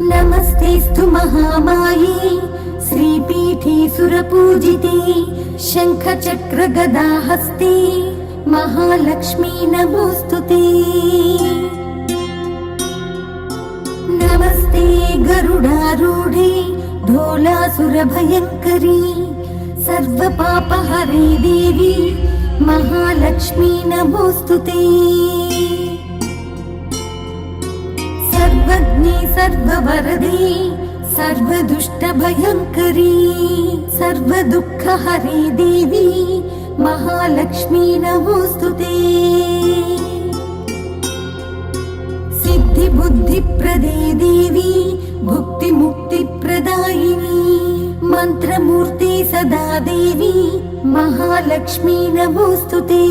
नमस्तेस्तु महामाये श्रीपीठे सुरपूजिते शङ्खचक्रगदाहस्ते महालक्ष्मी नमोस्तुते। नमस्ते गरुडारूढे ढोलासुरभयङ्करी सर्वपापहरे देवी महालक्ष्मी नमोस्तुते। सर्वज्ञे सर्ववरदे सर्वदुष्टभयङ्करी सर्वदुःखहरे देवी महालक्ष्मी नमोस्तुते। सिद्धिबुद्धिप्रदे देवी भुक्तिमुक्तिप्रदायिनी मंत्रमूर्ति सदा देवी महालक्ष्मी नमोस्तुते।